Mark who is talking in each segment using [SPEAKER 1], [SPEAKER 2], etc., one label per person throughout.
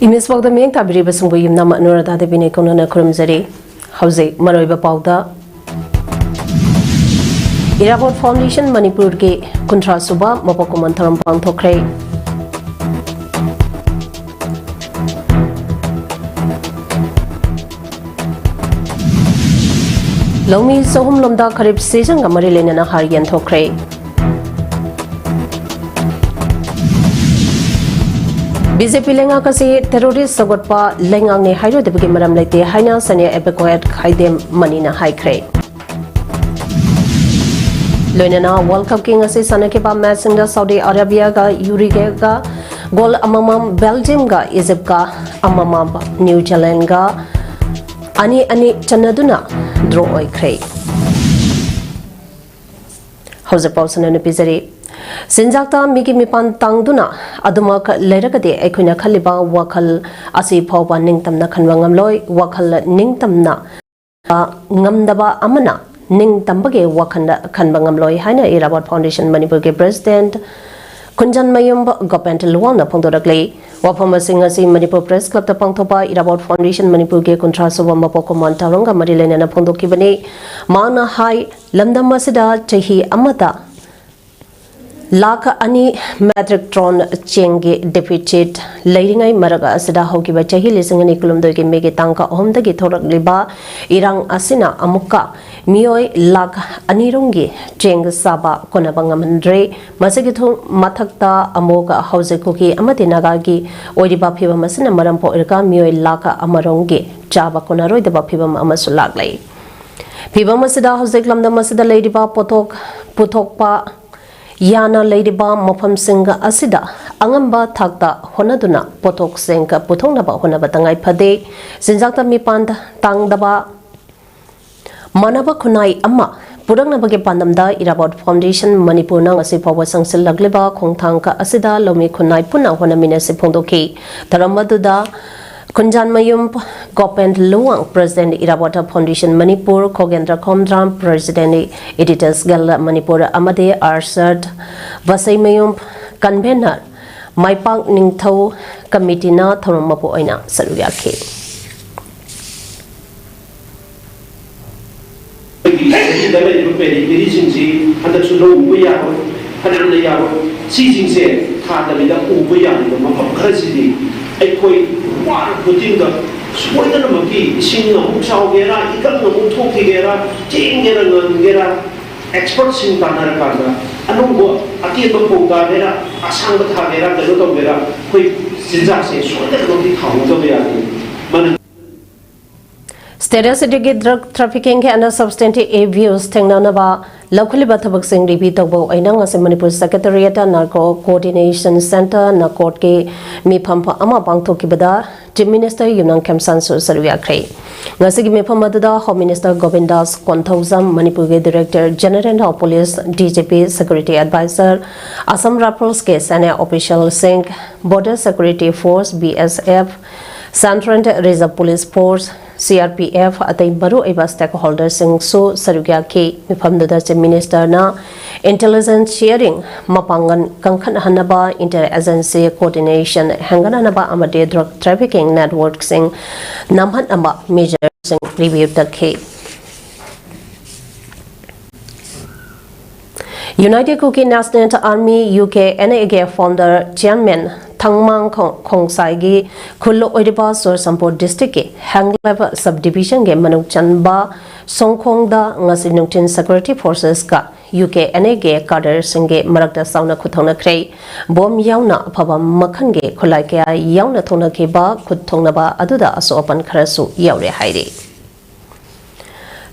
[SPEAKER 1] Imis Pauda Ming Tabiri Basumbu Yumna Nurada de Binekona Kurumzeri, Hauze, Maroiba Pauda. Irabot Foundation Manipur Ge Kuntra Suba, Mopokumantaram Pantokre. Lomi Sohum Lomda Karib Season Gamarilena Harian Tokre. BJP lenga kasi terrorist sagotpa lengang ne hairo debagi maram laite haina sania evacuate khaidem manina haikre loinana World Cup king ase sanake ba match in Saudi Arabia ga Uruguay ga goal amamam Belgium ga Egypt ga amamam New Zealand ga ani chanaduna draw oikre hausa pausana ne pizari Sinjakta Miki Mipan Tangduna, Adumak Leragade, Equina Kaliba, Wakal, Asi Pauba Ningtamna Kanwangamloy, Wakal Ningtamna, Ngamdaba Amana, Ningtambage, Wakanda Kanwangamloy, Haina Irabot Foundation Manipurge President, Kunjan Mayum, Gopent Luana Pondoragle, Wapama Singasi Manipur Press Club the Pangtopa, Irabot Foundation Manipurge Contrasova Mapokoman Taranga Marilena Pondokibane, Mana Hai, Lamda Masida, Chehi Amata. Laka ani metric ton chengi deficit leiringai maraga asida hoki ba chahi lisingani kulumdo ge mege tangka ohomda gi thorak liba irang asina amuka mioi lak anirungi cheng saba kona bangamandre masagi thu mathakta amoga hause kuki amati naga gi oiriba phiba masina maram po irka mioi laka amarongi chaba kona roi deba phiba amasulak lai phiba masida hause lamda masida leidiba puthok pa Yana Ladyba Mopam Singa Asida, Angamba Takta, Honaduna, Potok Senka, Putonaba, Honabatangai Pade, Sinzakta Mipanda, Tangdaba Manaba Kunai Amma, Purangabagi Pandamda, Irabot Foundation, Manipurang Asipawa Sangsil Lagliba, Kongtanka Asida, Lomi Kunai Puna, Honamina Sipondoki, Taramaduda. Kunjan Mayum Gopent Luang, President Irabota Foundation Manipur, Kogendra Komdram, President Editors Gala Manipur Amade Arsad, Vasai Mayum Convener, Maipang Ningtau Committee na Thoromapo Oina, Saluyaki.
[SPEAKER 2] Putinga soidana maki sing na chawgera ikal na thokigera chengera ngangera expert sing tanar kada anungbo atiba poga gera asang thagera gelo to gera koi sinja se soidana maki thau to ya man
[SPEAKER 1] Stereotypical drug trafficking and substantive abuse Tenganaba, locally Batabak Sing repeat of Ainanga Manipur Secretariat, Narco Coordination Center, Nakotke, Mipampa Ama Bangto Kibada, Chief Minister Yunang Kemsansu Sarvia Kray. Nasigi Mipamadada, Home Minister Govindas Konthausam, Manipur Director General of Police, DGP Security Advisor, Assam Rappels Case and Official Singh, Border Security Force, BSF, Central Reserve Police Force, CRPF atay baru iba stakeholders sing so sarugya ke mifamda Chief Minister na intelligence sharing mapangan kangkhan hanaba inter-agency coordination hangana naba amade drug trafficking network sing namhan amba major sing review the ke United Cookie National Army UK NAG founder chairman Thangmang Khongsai Khullo Oiriba Sor Sampur District ke Hangleva subdivision ge Manuk Chanba Songkhongda ngasi nungtin security forces ka UK NAG cadre singe marakta sauna khuthongna khrei bom yauna phaba makhan ge khulai kya yauna thongna ke ba khuthongna ba aduda aso open kharasu yaure haire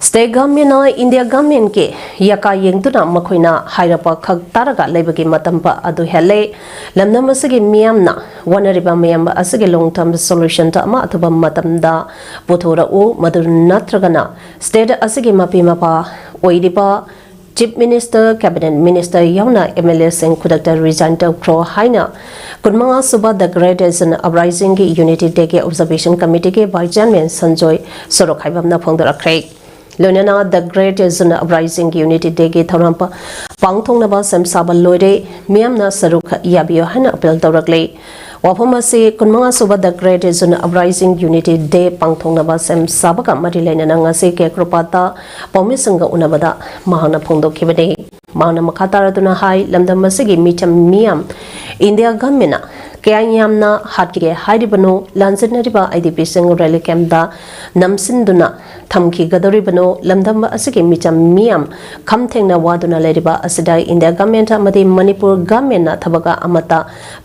[SPEAKER 1] State government India government ke yaka yengtuna makhoina hairapa khak taraga leibagi matampa adu hele lamna masagi miyamna wanariba miyam asagi long term solution ta ma ataba matamda puthora u madur natragana state asagi mapi mapa oidipa Chief Minister Cabinet Minister Yauna MLA Singh Kudakta resign to Kro Haina Kunmanga Suba the Great as an Uprising Unity Day Observation Committee ke Vice Chairman Sanjoy Sorokhaibamna Phongdara Kray Lunana the Great is an Uprising Unity Day ke Tharampa Pangthong Naba Sam Sabal Loide Miamna Saruk Yabio Hana Apel Dorakley Wafam ase kunmanga suba the Great Zone Uprising Unity Day pangthongnaba sem sabaka mari lainana ngase ke kropata pomisanga unabada mahana phongdokhibani mahana makhataraduna hai lamdam asigi micham miyam India government kayamna hatkige hairibano lansinariba IDP sing rally camp da namsinduna thamki gadoribano lamdam asigi micham miyam khamthengna waduna leriba asidai India government amadi Manipur government na thabaga amata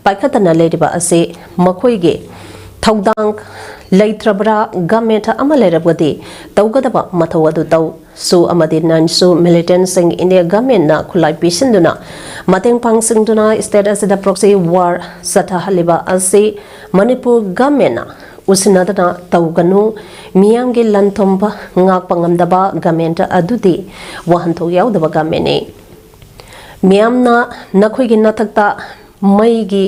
[SPEAKER 1] paikhatana leriba ase makhoige thaudang leitrabra government amalerabgadi tawgadaba mathawadu taw su amadi nansu militant sing India government na khulai pisinduna mateng pangsingduna state asida proxy war satha haliba ase Manipur government na usinadana tawganu miyamge lanthomba ngakpangamdaba government adudi wahanthok yaudaba government ne miyamna nakhoigi nathakta maigi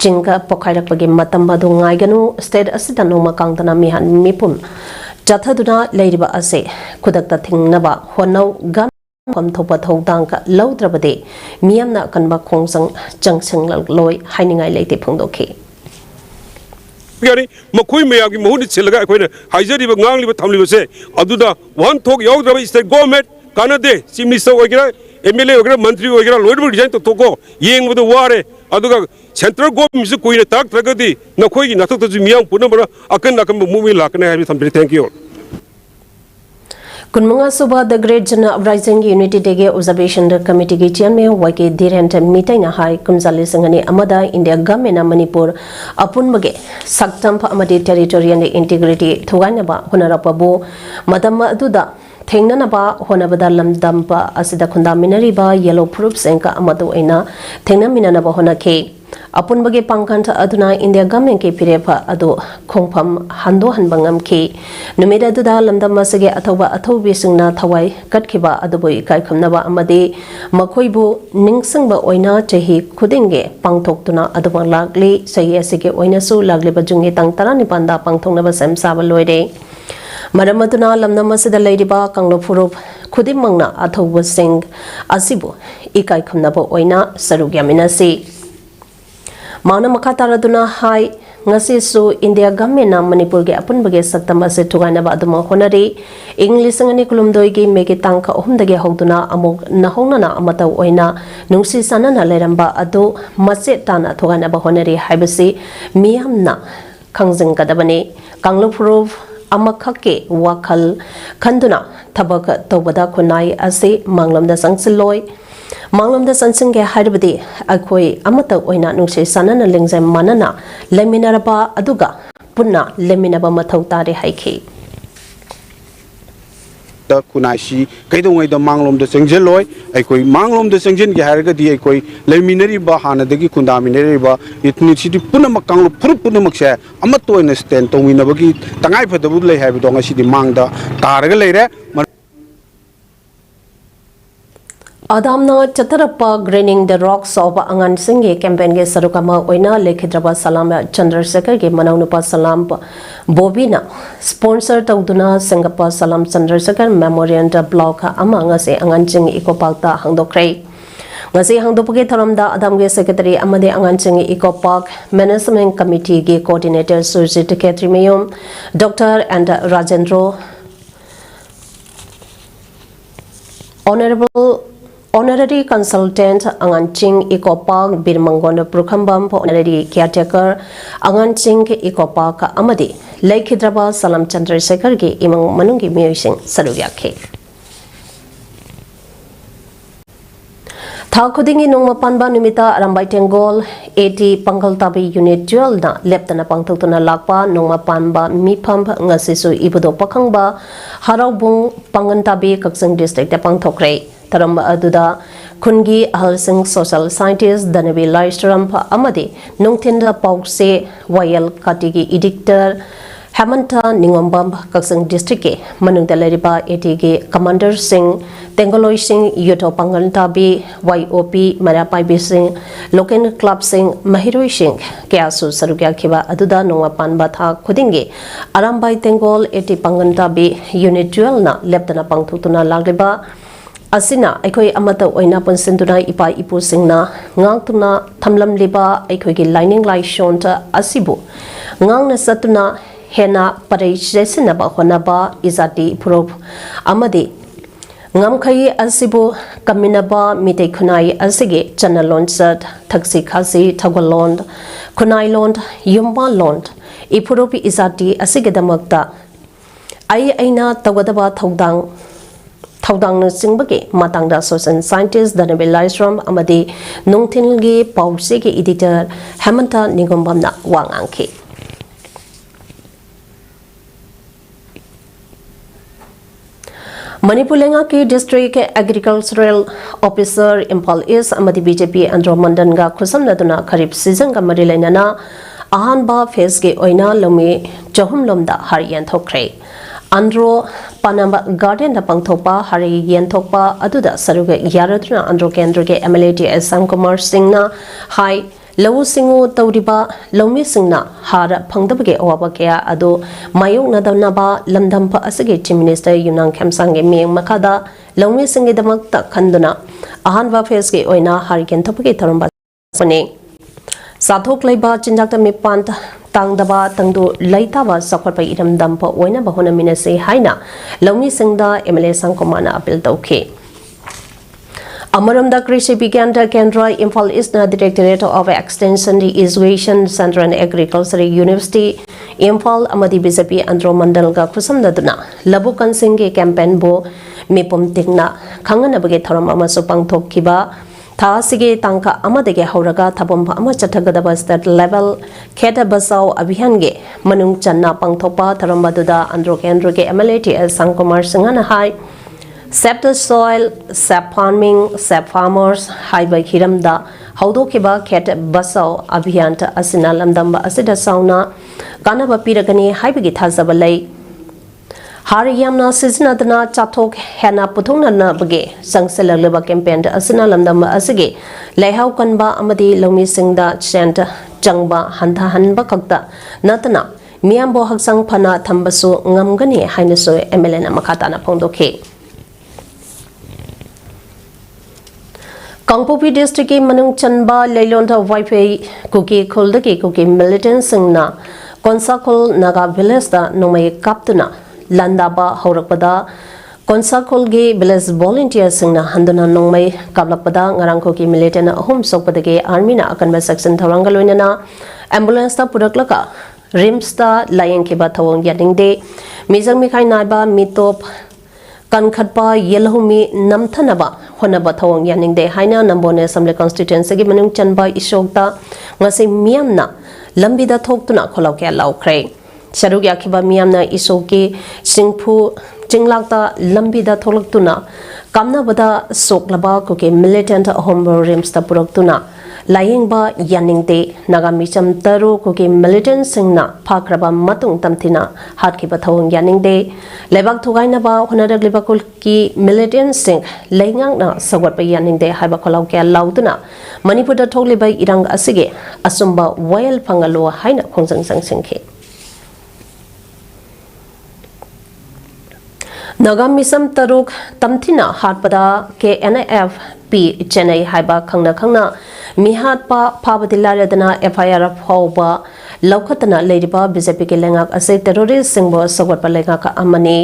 [SPEAKER 1] chinga pokhairakpagi matam adu ngaiganu state asida noma kangdana mihan mipum chathaduna leiriba ase khudakta thingnaba honau gam komthopa thodang ka laudrabade miyamna kanba khongsang changsang loi hainingai leite phongdokhi
[SPEAKER 3] yani makoi mayagi mohuni chelaga koina haijari ba ngang liba thamli base aduda one thok yaudraba state government kanade chief minister ogira MLA ogira mantri ogira loidu design to toko yengbudu ware aduga central government is koina tak tragadi nakhoi gi nathok tu miyang punamara akan nakam movie lakne hai thamri thank you
[SPEAKER 1] Kunmanga suba the Great Zone Uprising Unity Day observation committee gi chairman wake dirent meeting na hai kumjali sangani amada India government Manipur apun mage saktam amadi territorial integrity thugana ba honarapa bo madam aduda thengnanaba honabada lamdamba asida khundaminari ba yellow proofs enka amadu aina thengnaminanaba honake apun bage pangkanta aduna India government ke pirepa adu khongpham hando hanbangam ke numeda duda lamdam masage athoba athobi singna thawai katkhiba aduboi kai khamnaba amade makhoibu ningsangba oina chahi khudinge pangthoktuna adubang lagli sahi asige oina su lagliba jungi tang tarani panda pangthongnaba samsaba loire Maramatuna lamnam asida leiriba kanglo furup khudimangna athoba sing asibu ikai khamnaba oina sarugyaminasi Mana makataraduna hai ngasi su India government na Manipur ge apun bage saktam ase thugana ba aduma honari English ngani kulumdoi gi mege tangka ohumdage hogduna amuk nahongna na amata oina nungsi sanana leramba adu mache tana thugana ba honari haibasi miyamna khangjing kadabani kanglopurov amakhake wakhal khanduna thabak tobada khunai ase manglamda sangsiloi Manglamda sansingge hairabadi akhoi amata oina nungse sanana lengzai manana leminaraba aduga punna leminaba mathau tare haikhi
[SPEAKER 4] da kunaisi kaidongai da manglom da sengjel loi akhoi manglom da sengjin ge harga di akhoi leminari ba hanadagi kundaminari ba ethnicity punna makanglo phurup punna makse amato oina stand tongminabagi tangai phadabu lei haibdo ngasi di mangda targa leire
[SPEAKER 1] Adamna chatarappa graining the rocks of angan singhe campaign ge sarukama oina lekhidraba salam Chandrasekhar ge manaunupa salam bobina sponsor tawduna singapore salam Chandrasekhar memorial block ama ngase angan ching ecopark ta hangdokre ngase hangdopge tharamda adam ge secretary amade angan ching ecopark management committee ge coordinator Surjit Ketrimeyum Dr. and Rajendra Honorary Consultant Anganching Ecopark Birmangon Prukambam Honorary Caretaker Anganching Ecopark Amadi Lekhidraba Salam Chandrasekhar ge imang manungi miyosing sarugyakhe Thakudingi nongma panba numita arambai tengol 80 Pangaltabi Unit 12 na leptana pangthokna lakpa nongma panba mipam ngasisu ibudo pakhangba haraubung Pangantabi Kaksing District pangthokre Taramba aduda kungi ahalsing social scientist Danabi Laistram amadi nungthinda paukse Wayal Katigi editor Hamanta Ningombam Kaksing District ke manungda leriba ATG Commander Singh Tengoloi Singh Yoto Pangantabi YOP Marapai Singh Loken Club Singh Mahiroi Singh Kyasu Sarugya Khiba aduda nongwa panba tha khudingi Arambai Tengol AT Pangantabi Unit 12 na leptana pangthutuna lagliba asina aikoi amata oina ponsenduna ipa ipu singna ngangtuna thamlamliba aikoi gi lining lai shonta asibu ngangna satuna hena parei jesina ba honaba izati proof amadi ngamkhai asibu kaminaba mitei khunai asige chanalon sat thaksi khasi thagolon khunai lon yumba lon ipuropi izati asige damakta aina tawadaba thaudang singbage matangda social scientist Danabil Laisram amadi nungthingi pause ge editor Hamanta Nigombamna wangangki Manipur lenga ki district agricultural officer Impal East amadi BJP Andro Mandan ga khusam laduna kharif season ga mari lainana ahanba phase ge oina lomi chahum lomda har yan thokre Andro Panamba Garden da pangthopa hari yen thokpa aduda saruga yaraduna Andro Kendra ge MLA Sam Kumar Singh na hai Lawu singu tawriba lomi singna hara phangdabage awaba kya ado mayok nadana ba lamdampa asage chief minister Yunang Khamsangge miyeng makada lomi singi damak ta khanduna ahanwa phase ge oina hariken thopage tharamba sane sathok leiba chinjakta mipan tangdaba tangdu laitaba sakhotpa iram dampa oina bahona minase haina lomi singda MLA Sangkomana appeal tawkhe Amaramda Krishi Biganda Kendra Impal East Directorate of Extension Education Center and Agriculture University Impal Amadi BJP Andro Mandal ga khusam daduna Labukan Singge campaign bo mipum tingna khanganabage thoram amasu pangthokkiba tha sige tangka amadege hauraga thabam ama chathagadaba state level kheta basau abhiyan ge manung channa pangthopa tharambadуда Andro Kendra ge MLA Sangkumar Singana hai Save the soil, save farming, save farmers, haiba hiramda, haudokiba ket basau abhiyanta asina lamdamba asida sauna, kanaba piragani haibagi thazabalai. Hariyamna sizinadana chathok hena puthungna na bage, sangselalaba campaign asina lamdamba asige, leihau kanba amadi lomi singda chant jangba hantha hanba kakta, natana, miyambo haksang phana thambasu ngamgani hainaso MLA na makata na phongdokhe. Kangpopi district ki manung chanba leilonda wifi kuki kholdaki kuki militant singna konsakol naga village da nomai kaptuna landaba haurakpada konsakol ge village volunteer singna handuna nomai kaplakpada ngarang kuki militant ahum sokpadage army na akanba section thorangaloinana ambulance ta puraklaka rims ta layeng kiba thawong yadingde mijang mikhai naiba mitop Kankhatpa yelhumi namthanaba honaba thawang yaningde haina nambone assembly constituency gi manung chanba ishokta ngasi miyamna lambida thoktuna kholawke lawkhre charuk yakhiba miyamna isoki singphu jinglakta lambida tholaktuna kamna bada soklaba koke militant home rims ta puraktuna layingba yaningde nagami cham taru koke militant singna phakraba matung tamthina hatkiba thawang yaningde lebak thugaina ba honarak lebakul ki militant sing leingang na sawat pa yaningde haiba kholaw kya lauduna manipur da thogliba irang asige asumba wayal phangalo haina khongjang sang singkhe Nagam misam taruk tamthina hatpada KNF P Chennai haiba khangna mihat pa phabadilaradana FIR phawba laukhatana leiriba BJP ke lengak ase terrorist singbo sawat pa lengak amani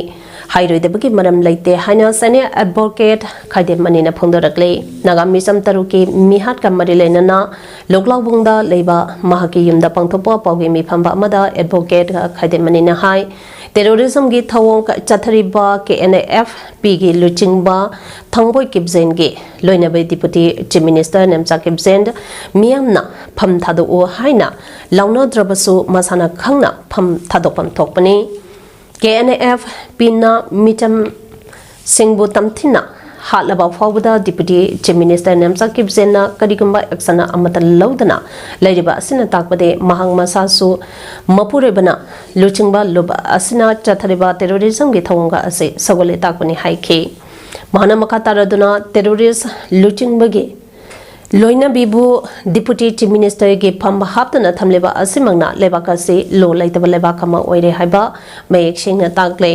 [SPEAKER 1] hairoidebagi maram leite haina senior advocate khaide manina phongdorakle Nagam misam taruki mihat kamari leinana loklaubungda leiba mahaki yumda pangthopa pawgi mi phamba amada advocate khaide manina hai terrorism gi thawong chathariba KNF P gi luchingba thangboy kibzen gi loinabai deputy chief minister nemcha kibzen miyamna pham thadu o haina launa drabasu masana khangna pham thadopam thokpani KNF P na mitam singbu tamthina hatlaba fawbada deputy chief minister nemcha kibzen na karigumba action amata laudana leiriba asina takpade mahang masasu mapurebana luchingba loba asina chathariba terrorism gi thawonga ase sagole takpani haike mahana makataraduna terrorist luchingbagi लोइना बिबु deputy chief minister के फम हापतना थमलेबा असिमंगना लेबाकासे लो लाइतबा लेबाकमा ओइरे हाइबा मयेक सेंगना ताकले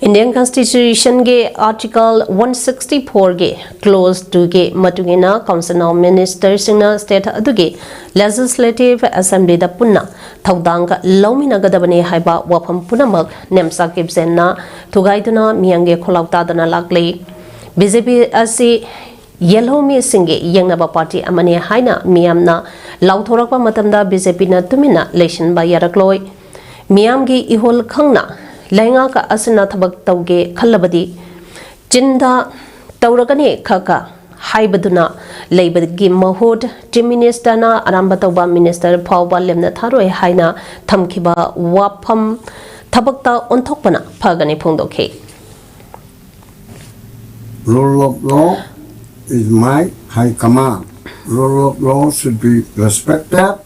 [SPEAKER 1] इंडियन कॉन्स्टिट्यूशन के आर्टिकल 164 के क्लोज 2 के मतुगिना काउंसिल ऑफ मिनिस्टर सिंगना स्टेट अदुगे लेजिस्लेटिव असेंबली दा पुन्ना थौदांग लौमिनगदबने हाइबा वफम पुनमक नेमसा किबसेना थुगाइदुना मियांगे खोलाउतादना लाकले बीजेपी असी येलो मी सिंगे यंगनबा पार्टी अमने हाइना मियामना लाउथोरकपा मतमदा बीजेपी ना तुमिना लेशनबा यारकलोय मियामगी इहोल खंगना लैंगा का असना थबक तौगे खल्लबदी चिंदा तौरगने खका हाइबदुना लेबदगी महोद चीफ मिनिस्टरना अरांबा तौबा मिनिस्टर फावबा लेमना थारोय हाइना थमखिबा वाफम थबकता ओंथोकपना फगने फोंदोखे
[SPEAKER 5] Rule of law is my high command. Rule of law should be respected,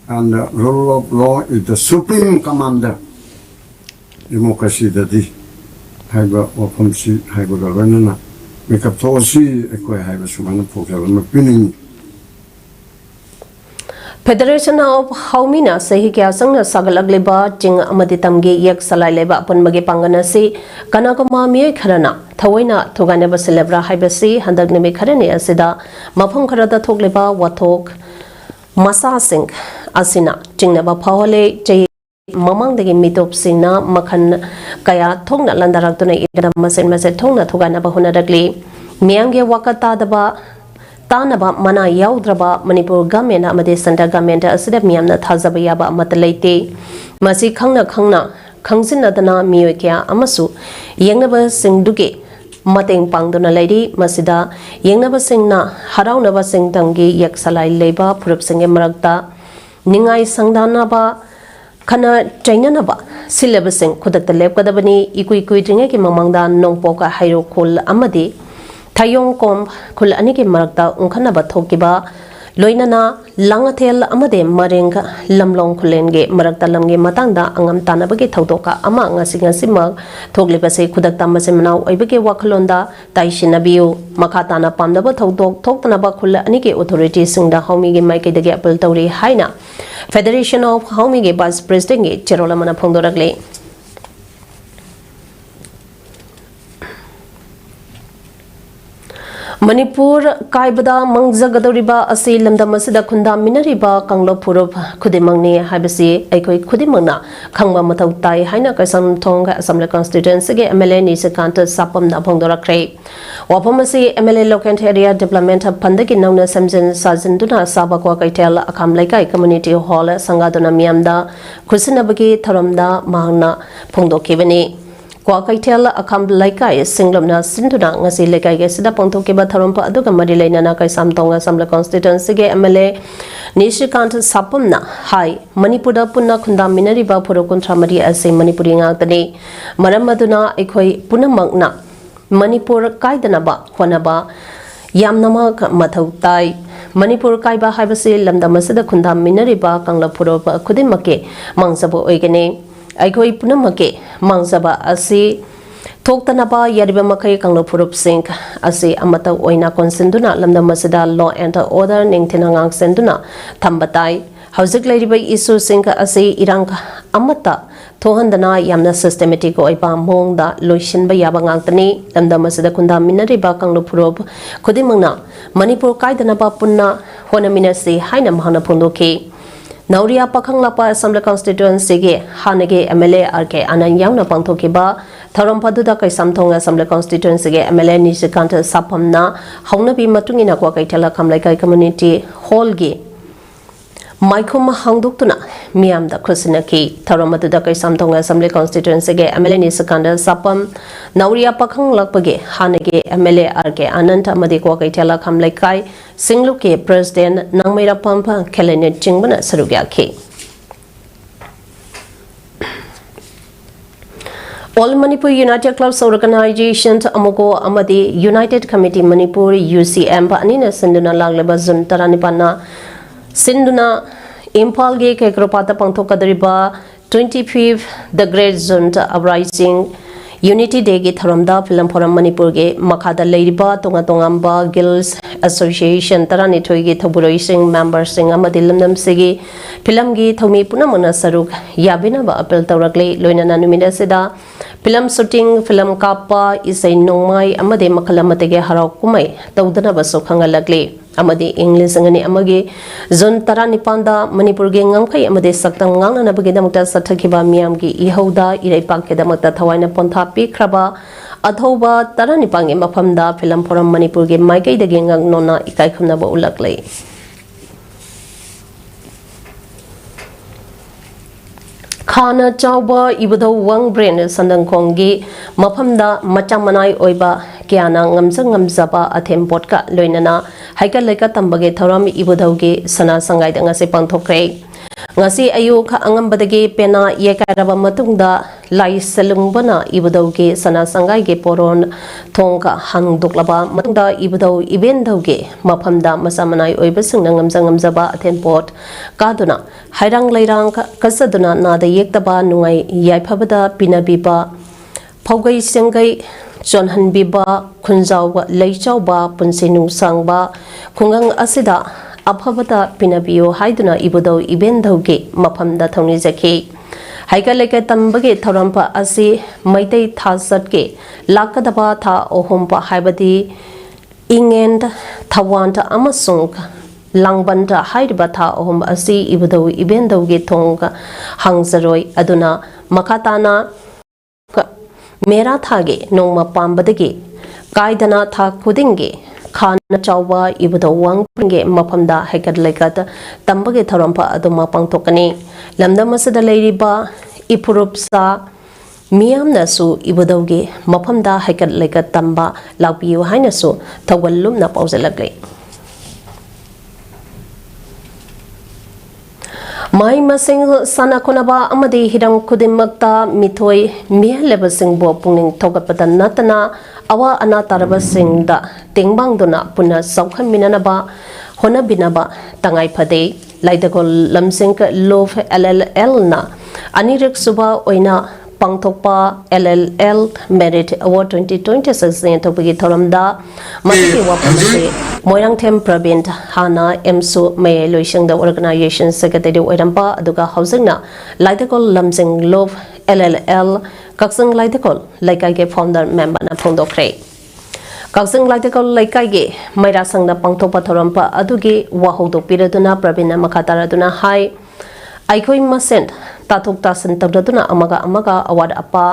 [SPEAKER 5] and the rule of law is the supreme commander. Democracy dadi haiba wafamsi haiba galwana make up tosi ekoi haiba sumana pokela mapini.
[SPEAKER 1] Federation of हाउमिना सही क्या संग सगलगलेबा चिंग अमदि तमगे यक सलाइलेबा पनमगे पांगना से कनाकमा मिय खरना थवैना थोगाने बसलेब्रा हाइबसी हंदक निमे खरने असिदा मफम खरदा थोगलेबा वाथोक मसा सिंह असिना चिंगनबा फावले चे ममंगदगी मिटोप सिंगना मखन कया थोंगना लंदरक्तुना इगना मसेन मसे थोंगना थोगाना बहुनरगली मियांगे वकता दबा तानबा मना याउद्रबा मणिपुर गवर्नमेंट अमदे सेंट्रल गवर्नमेंट असिदा मियामना थाजबा याबा अमत लेते मसी खंगना खंगना खंगसिनदना मियोक्या अमसु यंगनबा सिंगदुगे मतेंग पांगदुना लेडी मसिदा यंगनबा सिंगना हराउनबा सिंगतंगी यक्सलाई लेबा फुरुप सिंगे मरक्ता निंगाई संगदानाबा खना चाइनानबा सिलेबस सिंग खुदक्ता लेपकदबनी इकुई कुइद्रिंगे के ममंगदा नोंगपोका हाइरो खोल अमदे थायोंग कोम खुल अनि के मरक्ता उंखनबा थोकिबा लोइनना लांगथेल अमदे मरेंग लमलोंग खुलेंगे मरक्ता लमगे मतंगदा अंगम तानबगे थौदोका अमा ngasi थोगलेबसे खुदक्ता मसे मनाव ओइबगे वाखलोंदा ताइशिनबियु मखाताना पामदबा थौदोक थोक्तनबा खुल अनि के अथॉरिटी सिंगदा हाउमीगे माइकेदगे अपील तौरी हाइना फेडरेशन ऑफ हाउमीगे वाइस प्रेसिडेंट गे चेरोलमना फोंदोरगले मणिपुर कायबदा मंगजगदौरिबा असि लमदमसदा खुंदा मिनरिबा कांगलो फुरुप खुदिमंगने हाइबसी अखोई खुदिमंगना खंगबा मथौ ताई हाइना कसम थोंग असमले कॉन्स्टिट्यूएंसी के एमएलए निसकांत सापमना भोंदोरखरे वाफमसी MLA local area development fund की नौना समजन साजनदुना साबकवा कैथेल अखाम लेकाई कम्युनिटी हॉल संगादुना मियामदा खुसिनबगी थरमदा मांगना फोंदोखेबनी क्वा कैथेल अखाम लेकाई सिंगलमना सिंधुना ngasi लेकाई के सिदा पोंथोकेबा थरमपा अदुगा मरि लेनाना कैसाम तोंगा समला कॉन्स्टिट्यूएंसी के एमएलए निशिकांत सापमना हाई मणिपुर पुन्ना खुंदा मिनरिबा फुरो कुंथ्रा मरि असे मणिपुरी ngaktani मरम अदुना एखोई पुनमंगना मणिपुर कायदनबा होनबा यामनमक मथौ ताई मणिपुर कायबा हाइबसे लमदमसदा खुंदा मिनरिबा कांगला फुरो खुदिमके मांगसबो ओइगने अखोई पुनमके मांगसबा असी थोक्तनबा यारिबा मखै कांगलो फुरुप सिंह असी अमता ओइना कोनसिंदुना लमदमसदा लॉ एंड ऑर्डर निंगथिना ngang थंबताई हौजिक लेरिबा इशू सिंह असी इरंग अमता थोहंदना यामना सिस्टेमेटिक ओइबा मोंगदा लोइशिनबा याबा ngang लमदमसदा खुंदा मिनरिबा कांगलो फुरुप खुदिमंगना मणिपुर कायदनबा पुन्ना होनमिनसी हाइना महना फोंदोखे नौरिया पखंगलापा असमला कॉन्स्टिट्यूएंसी के हानगे एमएलए आरके आनंद यावना पांथोकेबा थरम पदुदा कैसामथोंग असमला कॉन्स्टिट्यूएंसी के एमएलए निशिकांत सापमना हौनबी मतुंगिना क्वा कैथेला खामलाइकाई कम्युनिटी हॉल गे माइखुम हांगदोक्तुना मियामदा खुसिनकी थरम अदुदा कैसामथोंग असमला कॉन्स्टिट्यूएंसी के MLA Nishikant Sapam नौरिया पखंगलापगे हानगे MLA RK आनंद अमदि क्वा कैथेला खामलाइकाई सिंगलु के president नांगमेरा Pampa खेलेने चिंगबना सरुग्याखी All Manipur United Clubs Organization Amoko Amadi United Committee Manipur UCM Anina Sinduna Lagleba Zun Taranipana Sinduna Impal Ge Kekropata Pangtokadriba 25th The Great Zun Uprising unity day की थरमदा film forum Manipur के मखादा लेरिबा तोंगा तोंगांबा gills association तरानिथोई की थबुरोई Singh member Singh अमदि लमनम सिगी film की थौमी पुनमना सरुक याबिनाबा appeal तौरकले लोइनाना नुमिदा सिदा film shooting film कापा इसै नोंमाई अमदि मखल अमतेगे हराव कुमै तौदनबा सो खंगलकले अमदि English संगनि अमगे zone 19 Manipur के ngangkai अमदि सक्तम ngangnanabagi damukta sathakhiba miyam ki ihauda iraipak ke damakta thawaina pontha pikraba अथौबा 19 मफमदा फिल्म फोरम मणिपुर के माइकई दगे ngangnona ikai khumnaba ulaklei खाना चाउबा इबदो वंग ब्रेन संदंखोंगी मफमदा मचामनाई ओइबा क्याना ngamjaba अथेम पोटका लोइनना हाइका लेका तंबगे थौरम इबदोगे सना संगाइदा ngase pangthokre ngasi ayuk angambadagi pena yekaraba matungda lai selungbana ibadauge sana sangai ge poron thongka hangduklaba matungda ibadau ibendauge maphamda masamanai oibasingna ngamjaba athenpot kaduna hairang lairang kasaduna nada yektaba nungai yaiphabada pinabiba phaugai sengai chonhanbiba khunjawba leichawba punsinu sangba khungang asida अफबता पिनबियो हाइदुना इबुदौ इबेंदौगे मफमदा थौनि जखे हाइका लेके तंबगे थौरंपा असि मैतै थासटके लाकदबा था ओहोमपा हाइबदि इंगेंड थवांट अमसुंग लांगबंदा हाइदबा था ओहोम असि इबुदौ इबेंदौगे थोंगा हांगजरोय अदुना मखाताना मेरा थागे नोंमा पांबदगे कायदना था खुदिंगे खाना चाउबा इबुदो वांगे मफमदा हैकत लेकत तंबगे थरंपा अदुमा पांथोकनी लमदम असदा लेरिबा इपुरुपसा मियामनसु इबुदोगे मफमदा हैकत लेकत तंबा लापियो हाइनसु थवल्लुमना पाउजलगले माई मसिंग सना खोनबा अमदि हिरम खुदिमक्ता मिथोय मिहलेबसिंगबो पुंगिंग थोगपदा नतना अवा अना तारबसिंगदा तेंगबांगदुना पुना सौखमिननबा होनबिनबा तंगाई फदे लाइदगोल लमसिंग लोफ LLL ना अनिरक सुबा ओइना पांथोकपा LLL मेरिट अवार्ड 2026 ने थोपगी थोरमदा मसिके वापमसे मोयरांगथेम प्रवीण हाना एमसु मे लोइसिंग द ऑर्गेनाइजेशन सेक्रेटरी ओइरंपा अदुगा हाउसिंगना लाइदगोल लमसिंग लोफ LLL कक्संग लाइदगोल लाइकाई के फाउंडर मेंबर ना फोंदोखरे कक्संग लाइदगोल लाइकाई के मैरासंगना पांथोकपा थोरमपा अदुगी वाहोदो पिरदुना प्रवीण मखातारदुना हाई आइखोई मसेंट ताथोक तासन तौदुना अमगा अवार्ड अपा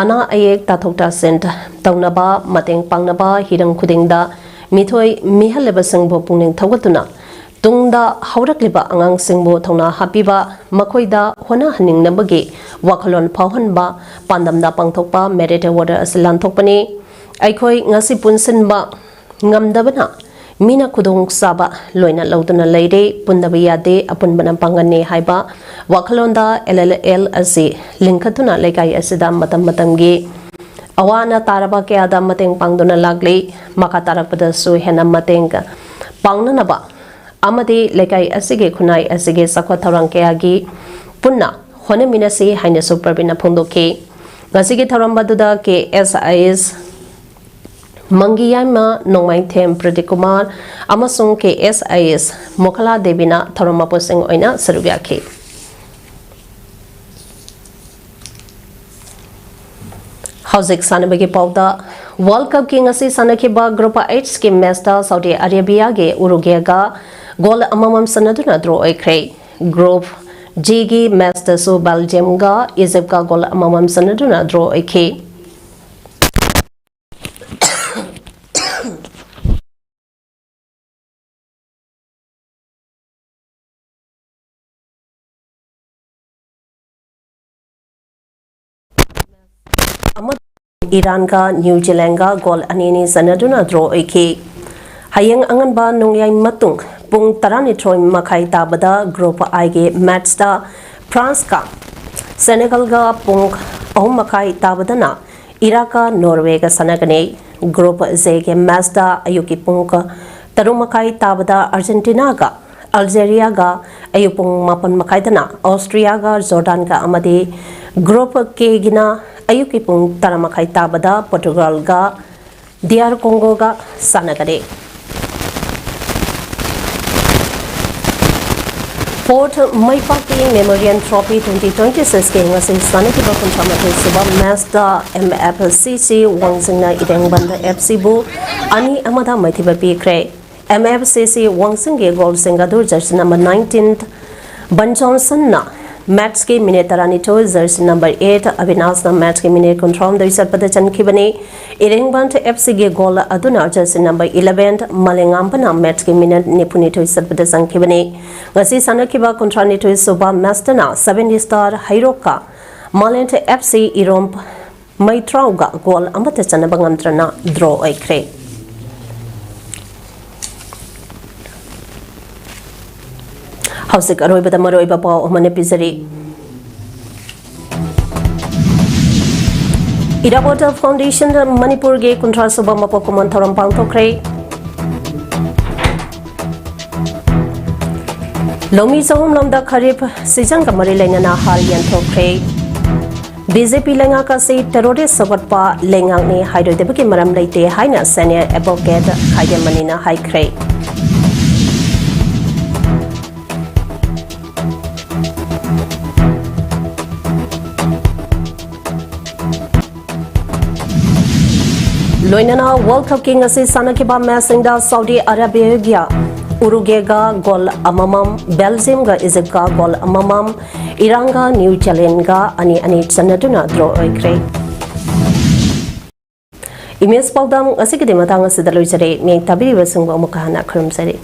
[SPEAKER 1] अना अयेक ताथोक तासन तौनबा मतेंग पांगनबा हिरंग खुदिंगदा मिथोय मिहलेबा संगबो पुंनिंग थौगतुना तुंगदा हौरकलिबा अंगांग सिंगबो थौना हापिबा मखोइदा होना हनिंगनबगे वाखलोन फावहनबा पांदमदा पांथोकपा मेरिट अवार्ड असलान थोकपनी आइखोय ngasi पुनसिनबा ngamdabana मीना खुदोंग साबा लोइना लौदुना लेरे पुंदबा यादे अपुनबना पांगने हाइबा वाखलोंदा LLL असे लिंखतुना लेकाई असिदा मतम मतमगे अवाना तारबा के आदा मतेंग पांगदुना लागले मखा तारकपदसु हेना मतेंग पांगननबा अमदे लेकाई असिगे खुनाई असिगे सखवा थौरंग केयागी पुन्ना होनमिनसे हाइना सुपरबिना फोंदोके ngasiगे थौरंबदुदा के SIS मंगियामा नोंमाइथेम प्रदीकुमार अमसुंग के SIS Mokhla Devina थौरमापोसिंग ओइना सरुगाखे हौजिक सानबगे पाउदा world cup की ngasi सानखिबा ग्रुप H के मैचदा सऊदी अरेबिया के उरुगेगा गोल अममम सनदुना ड्रॉ ओइख्रे ग्रुप G की मैचदा सो बेल्जियम गा इजिप्ट का गोल अममम सनदुना ड्रॉ ओइखे ईरान का न्यूजीलैंड का गोल अनेनी सनदुना ड्रॉ ओइखे हयंग अंगनबा नोंयाई मतुंग पुंग 13 मखाई ताबदा ग्रुप I के मैचदा फ्रांस का सेनेगल का पुंग 3 मखाई ताबदना इराक का नॉर्वे का सनगने ग्रुप J के मैचदा अयुकी पुंग 3 मखाई ताबदा अर्जेंटीना का अल्जेरिया का अयुपुंग 4 मखाईदना ऑस्ट्रिया का जॉर्डन का अमदे ग्रुप K गिना ayuki pung taramakai tabada Portugal ga DR Congo ga sanagade. Port Maipaki Memorial Trophy 2026 ke ngasi sanaki ba kunchamathi suba Mazda MFCC wangsingna idengban FC bu ani amada maithiba pikre. MFCC wangsing ge goal singadur jersey number 19th Ban Johnson na match ke minute taranito jersey number 8 Avinash na match ke minute control doi sarpada chankibani idengban FC ge goal aduna jersey number 11th Malengam na match ke minute nipunito sarpada chankibani ngasi sanaki ba contranito suba master na 7 star Hiroka Malent FC Iromp Maitrauga goal amata chanabangamtrana draw aikre. Hausik aroiba da maroiba pao omane pizari. Irapoda Foundation Manipur ge kuntra suba mapokuman thoram pangthokre. Lomi sahum lomda kharip season ka mari lainana har yanthokre. BJP lenga ka se terrorist sabatpa lengang ni haidoi debaki maram leite haina senior advocate khaide manina haikre. Loinana World Cup King asi sanakiba matching da Saudi Arabia gya Uruguay ga goal amamam Belgium ga Egypt goal amamam Iran ga New Zealand ga ani chanaduna draw oikre. Imes PAODAM asiki de matang asidaloi jare ne tabiri wasungba mukahana khurum sare.